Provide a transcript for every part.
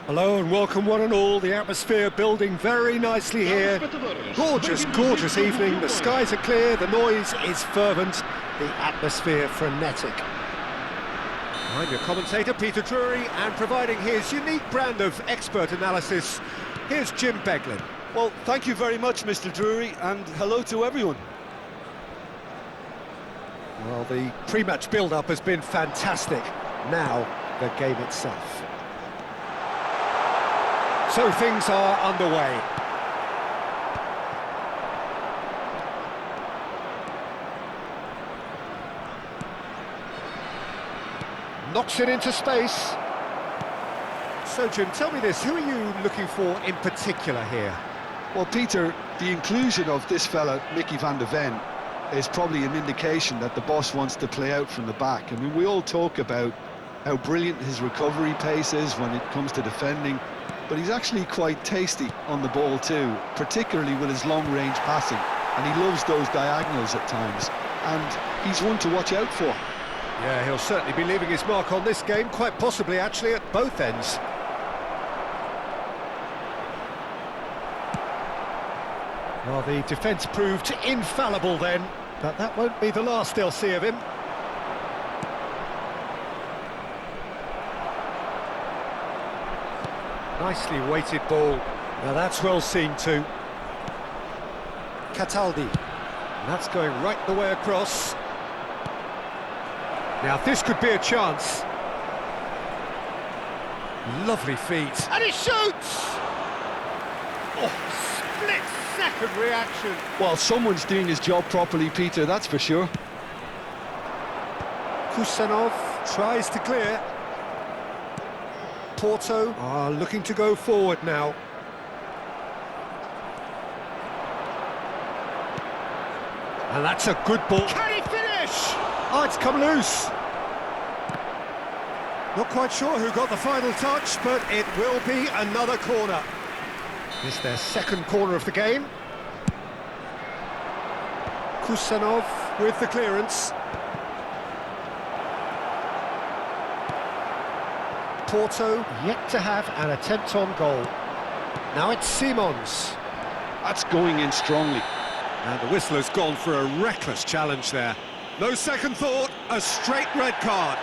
Hello and welcome one and all. The atmosphere building very nicely here. Gorgeous evening. The skies are clear, the noise is fervent, the atmosphere frenetic. I'm your commentator, Peter Drury, and providing his unique brand of expert analysis, here's Jim Beglin. Well, thank you very much, Mr. Drury, and hello to everyone. Well, the pre-match build-up has been fantastic. Now, the game itself. So things are underway. Knocks it into space. So, Jim, tell me this, who are you looking for in particular here? Well, Peter, the inclusion of this fella, Mickey van de Ven, is probably an indication that the boss wants to play out from the back. I mean, we all talk about how brilliant his recovery pace is when it comes to defending, but he's actually quite tasty on the ball too, particularly with his long-range passing, and he loves those diagonals at times, and he's one to watch out for. Yeah, he'll certainly be leaving his mark on this game, quite possibly actually at both ends. Well, the defence proved infallible then, but that won't be the last they'll see of him. Nicely weighted ball. Now that's well seen too. Cataldi. And that's going right the way across. Now this could be a chance. Lovely feet. And he shoots! Oh, split-second reaction. Well, someone's doing his job properly, Peter, that's for sure. Kusanov tries to clear. Porto are looking to go forward now. And that's a good ball. Can he finish? Oh, it's come loose. Not quite sure who got the final touch, but it will be another corner. It's their second corner of the game. Kusanov with the clearance. Porto yet to have an attempt on goal. Now it's Simons. That's going in strongly. And the whistle has gone for a reckless challenge there. No second thought, a straight red card.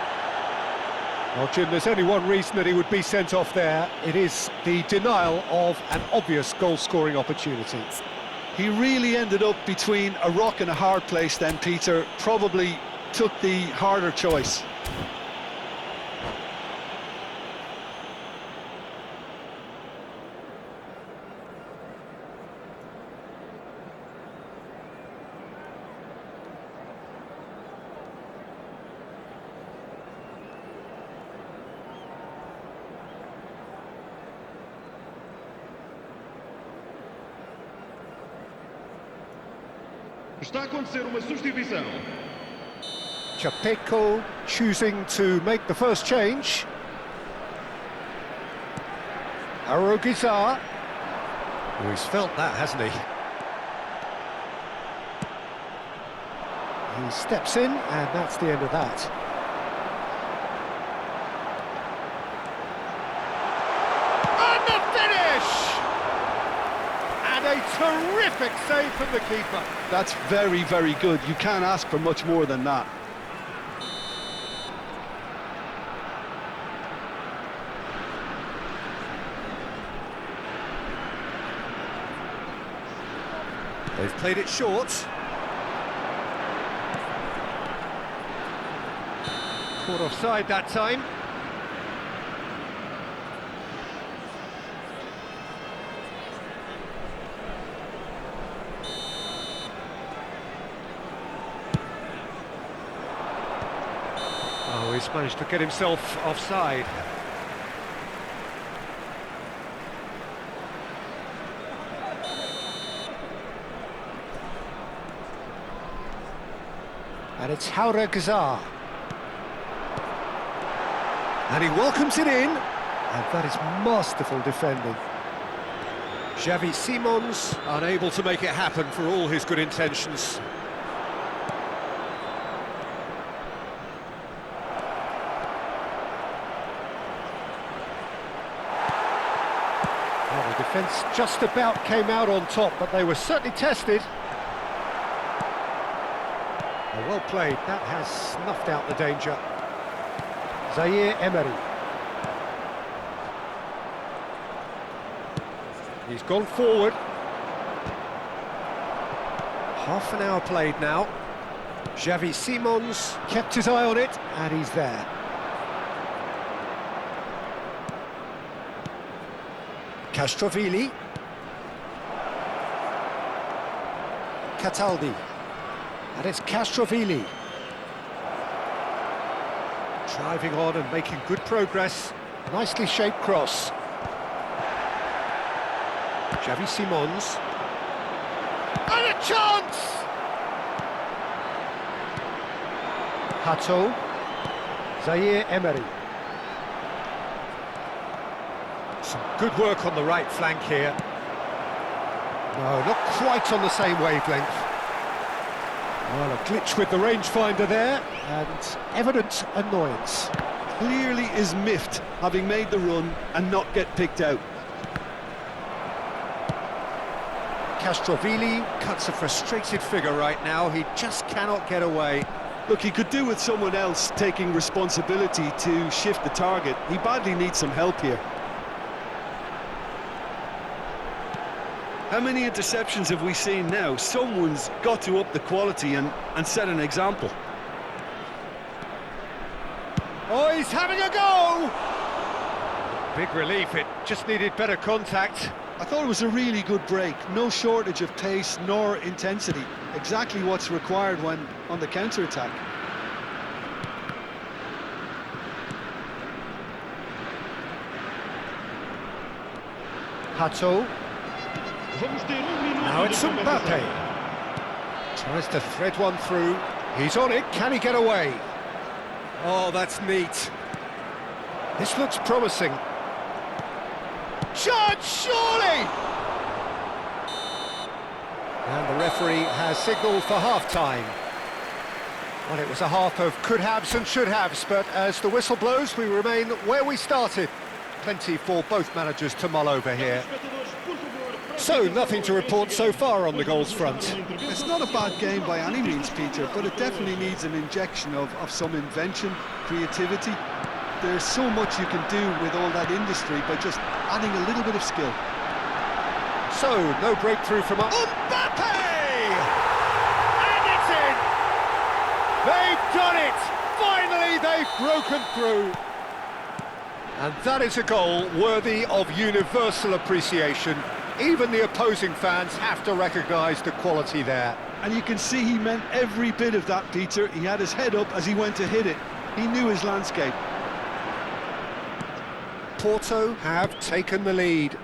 Well, Jim, there's only one reason that he would be sent off there. It is the denial of an obvious goal-scoring opportunity. He really ended up between a rock and a hard place then, Peter. Probably took the harder choice. Está a acontecer uma substituição. Chapeco choosing to make the first change. Arogizar. Oh, he's felt that, hasn't he? He steps in, and that's the end of that. And the finish! And a terrific save from the keeper. That's very, very good. You can't ask for much more than that. They've played it short. Caught offside that time. Oh, he's managed to get himself offside. And it's Arogizar. And he welcomes it in. And that is masterful defending. Xavi Simons unable to make it happen for all his good intentions. Defence just about came out on top, but they were certainly tested. Oh, well played, that has snuffed out the danger. Zaire Emery. He's gone forward. Half an hour played now. Xavi Simons kept his eye on it, and he's there. Castrovilli. Cataldi. And it's Castrovilli. Driving on and making good progress. Nicely shaped cross. Xavi Simons. And a chance! Hato. Zaire Emery. Some good work on the right flank here. No, not quite on the same wavelength. Well, a glitch with the rangefinder there, and evident annoyance. Clearly is miffed, having made the run and not get picked out. Castrovilli cuts a frustrated figure right now. He just cannot get away. Look, he could do with someone else taking responsibility to shift the target. He badly needs some help here. How many interceptions have we seen now? Someone's got to up the quality and set an example. Oh, he's having a go! Big relief, it just needed better contact. I thought it was a really good break. No shortage of pace nor intensity. Exactly what's required when on the counter-attack. Hato. Now it's Mbappé. Mbappe. Tries to thread one through. He's on it. Can he get away? Oh, that's neat. This looks promising. Chance, surely! And the referee has signalled for half-time. Well, it was a half of could-haves and should-haves, but as the whistle blows, we remain where we started. Plenty for both managers to mull over here. So, nothing to report so far on the goals front. It's not a bad game by any means, Peter, but it definitely needs an injection of some invention, creativity. There's so much you can do with all that industry by just adding a little bit of skill. So, no breakthrough from Mbappe! And it's in! They've done it! Finally, they've broken through. And that is a goal worthy of universal appreciation. Even the opposing fans have to recognise the quality there. And you can see he meant every bit of that, Peter. He had his head up as he went to hit it. He knew his landscape. Porto have taken the lead.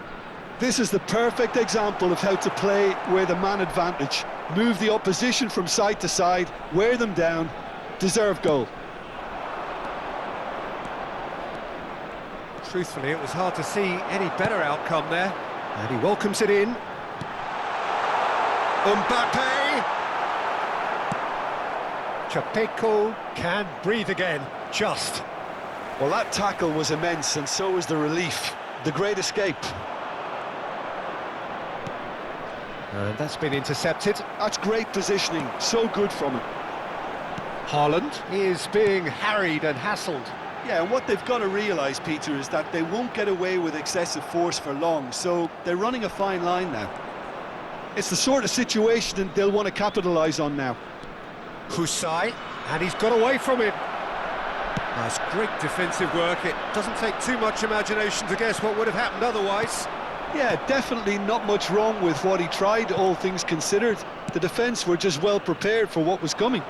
This is the perfect example of how to play with a man advantage. Move the opposition from side to side, wear them down, deserve goal. Truthfully, it was hard to see any better outcome there. And he welcomes it in. Mbappe! Chapeco can breathe again, just. Well, that tackle was immense, and so was the relief. The great escape. And that's been intercepted. That's great positioning, so good from him. Haaland is being harried and hassled. Yeah, and what they've got to realise, Peter, is that they won't get away with excessive force for long, so they're running a fine line now. It's the sort of situation that they'll want to capitalise on now. Husai, and he's got away from it. That's great defensive work. It doesn't take too much imagination to guess what would have happened otherwise. Yeah, definitely not much wrong with what he tried, all things considered. The defence were just well prepared for what was coming.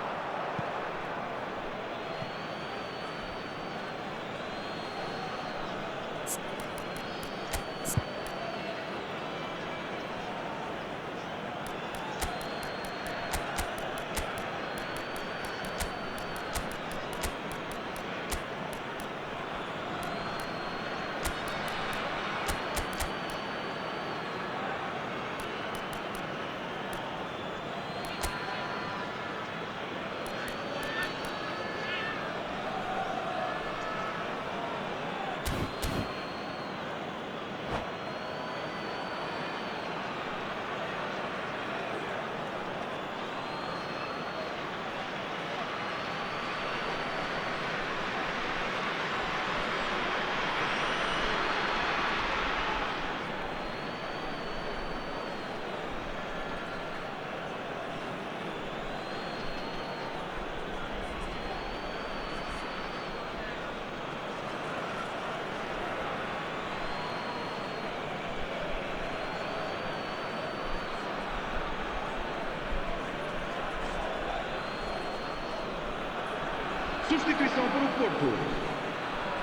Substituição para o Porto.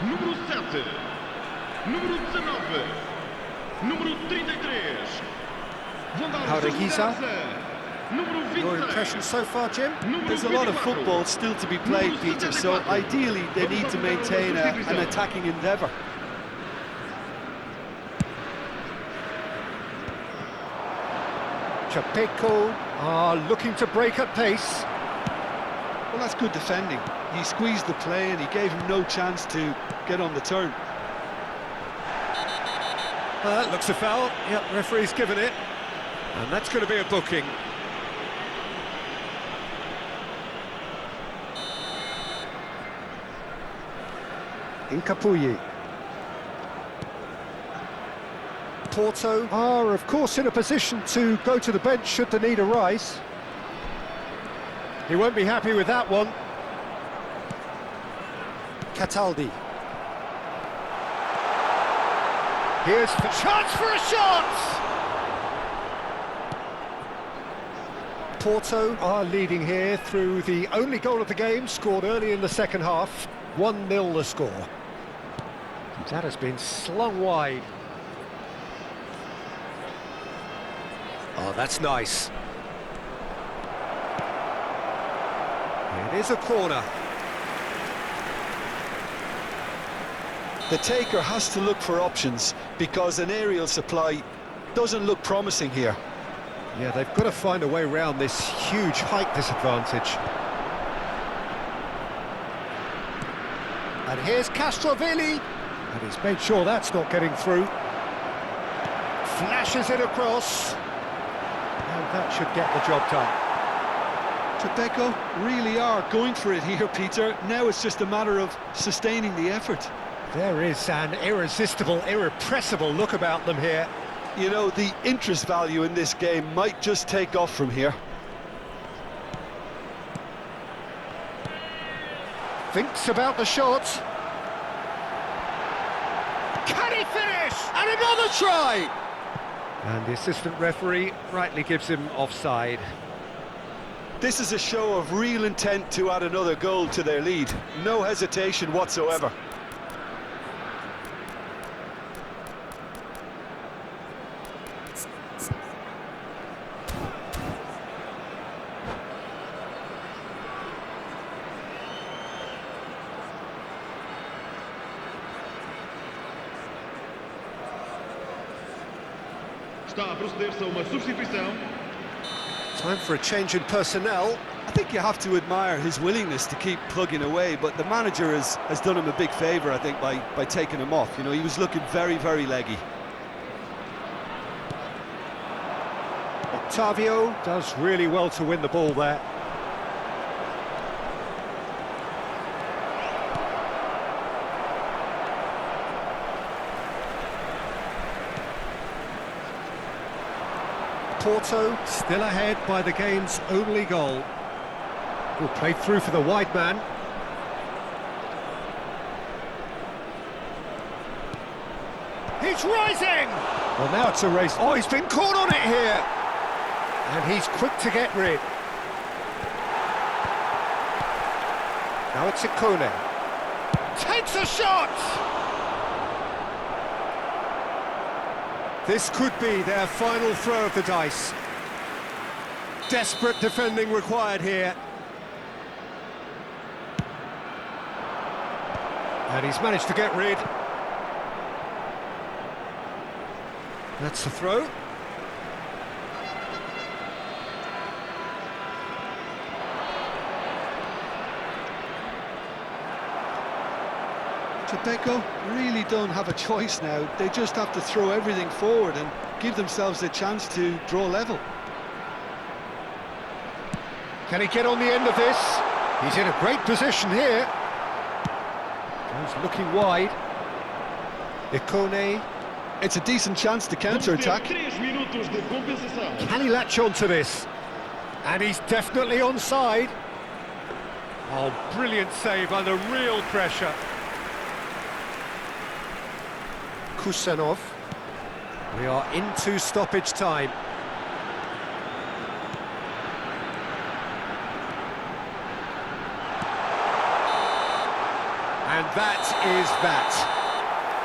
Número 7. Número 19. Número 33. Vão dar How a sua did he say? mudança. Número 26. Your impression so far, Jim? Número There's a lot of 24. football still to be played, Peter, so ideally they need to maintain an attacking endeavour. Chapeco are looking to break at pace. Well, that's good defending. He squeezed the play and he gave him no chance to get on the turn. That looks a foul. Yep, referee's given it. And that's going to be a booking. Incapuyi. Porto are, of course, in a position to go to the bench should the need arise. He won't be happy with that one. Cataldi. Here's the chance for a shot! Porto are leading here through the only goal of the game, scored early in the second half. 1-0 the score. That has been slung wide. Oh, that's nice. It is a corner. The taker has to look for options because an aerial supply doesn't look promising here. Yeah, they've got to find a way around this huge height disadvantage. And here's Castrovilli. And he's made sure that's not getting through. Flashes it across. And that should get the job done. Tribeco really are going for it here, Peter. Now it's just a matter of sustaining the effort. There is an irresistible, irrepressible look about them here. You know, the interest value in this game might just take off from here. Thinks about the shot. Can he finish? And another try! And the assistant referee rightly gives him offside. This is a show of real intent to add another goal to their lead. No hesitation whatsoever. Está a proceder-se a uma substituição. Time for a change in personnel. I think you have to admire his willingness to keep plugging away, but the manager has done him a big favour, I think, by taking him off. You know, he was looking very, very leggy. Octavio does really well to win the ball there. Porto still ahead by the game's only goal. Will play through for the wide man. He's rising! Well, now it's a race. Oh, he's been caught on it here! And he's quick to get rid. Now it's Ikone. Takes a shot! This could be their final throw of the dice. Desperate defending required here. And he's managed to get rid. That's the throw. Tribeco really don't have a choice now. They just have to throw everything forward and give themselves a chance to draw level. Can he get on the end of this? He's in a great position here. He's looking wide. Ikone. It's a decent chance to counter-attack. 3 minutos de compensação. Can he latch on to this? And he's definitely onside. Oh, brilliant save under real pressure. Kusanov. We are into stoppage time. that is that.